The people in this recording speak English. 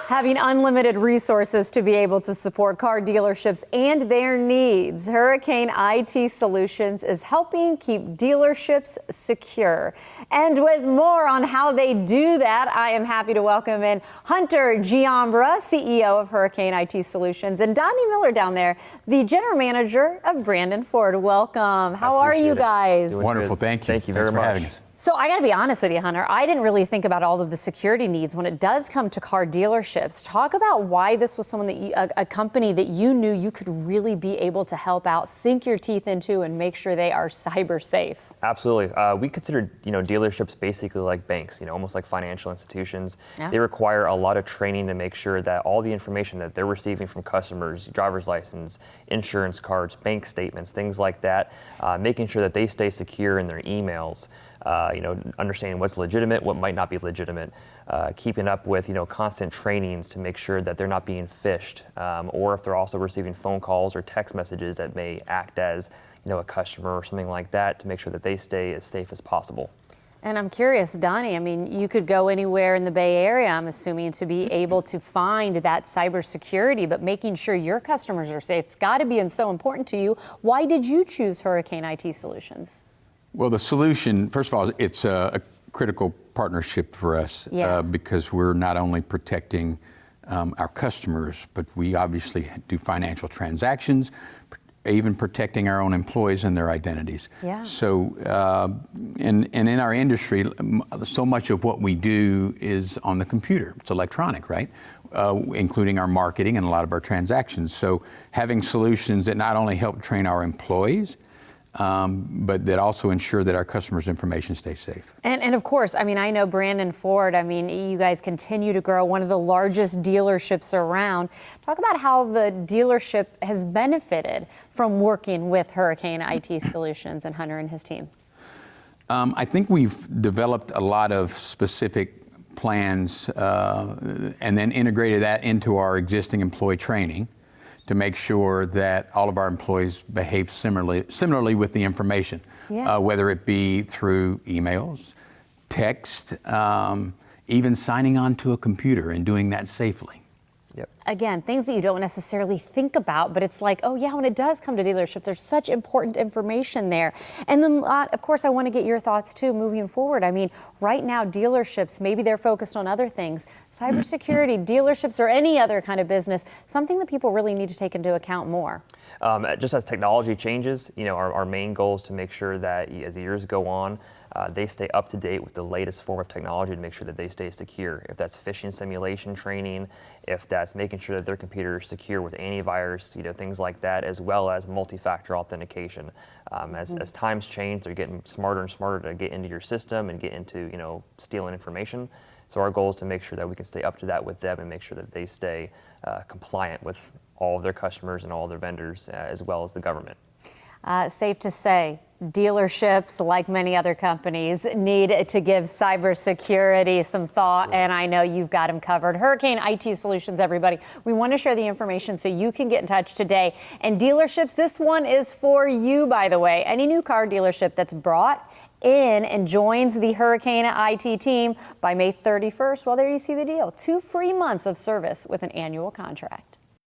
Having unlimited resources to be able to support car dealerships and their needs, Hurricane IT Solutions is helping keep dealerships secure. And with more on how they do that, I am happy to welcome in Hunter Giambra, CEO of Hurricane IT Solutions, and Donnie Miller down there, the General Manager of Brandon Ford. Welcome. How are you guys? Wonderful. Thank you. Thank you very much for having us. So I got to be honest with you, Hunter. I didn't really think about all of the security needs when it does come to car dealerships. Talk about why this was someone that a company that you knew you could really be able to help out, sink your teeth into, and make sure they are cyber safe. Absolutely. We consider, dealerships basically like banks, almost like financial institutions. Yeah. They require a lot of training to make sure that all the information that they're receiving from customers, driver's license, insurance cards, bank statements, things like that, making sure that they stay secure in their emails, understanding what's legitimate, what might not be legitimate, keeping up with, constant trainings to make sure that they're not being phished, or if they're also receiving phone calls or text messages that may act as, a customer or something like that, to make sure that they stay as safe as possible. And I'm curious, Donnie, you could go anywhere in the Bay Area, I'm assuming, to be able to find that cybersecurity, but making sure your customers are safe has got to be so important to you. Why did you choose Hurricane IT Solutions? Well, the solution, first of all, it's a critical partnership for us because we're not only protecting our customers, but we obviously do financial transactions, even protecting our own employees and their identities. Yeah. So, in our industry, so much of what we do is on the computer. It's electronic, right? Including our marketing and a lot of our transactions. So having solutions that not only help train our employees, but that also ensure that our customers' information stays safe. And of course, I know Brandon Ford, you guys continue to grow, one of the largest dealerships around. Talk about how the dealership has benefited from working with Hurricane IT Solutions and Hunter and his team. I think we've developed a lot of specific plans and then integrated that into our existing employee training to make sure that all of our employees behave similarly with the information, whether it be through emails, text, even signing on to a computer and doing that safely. Yep. Again, things that you don't necessarily think about, but it's like, oh yeah, when it does come to dealerships, there's such important information there. And then, of course, I want to get your thoughts too, moving forward. Right now, dealerships, maybe they're focused on other things. Cybersecurity, dealerships, or any other kind of business, something that people really need to take into account more. Just as technology changes, our main goal is to make sure that as the years go on, they stay up to date with the latest form of technology to make sure that they stay secure. If that's phishing simulation training, if that's making sure that their computer is secure with antivirus, things like that, as well as multi-factor authentication. As times change, they're getting smarter and smarter to get into your system and get into, stealing information. So our goal is to make sure that we can stay up to that with them and make sure that they stay compliant with all of their customers and all of their vendors, as well as the government. Safe to say, dealerships, like many other companies, need to give cybersecurity some thought, and I know you've got them covered. Hurricane IT Solutions, everybody. We want to share the information so you can get in touch today. And dealerships, this one is for you, by the way. Any new car dealership that's brought in and joins the Hurricane IT team by May 31st, well, there you see the deal. 2 free months of service with an annual contract.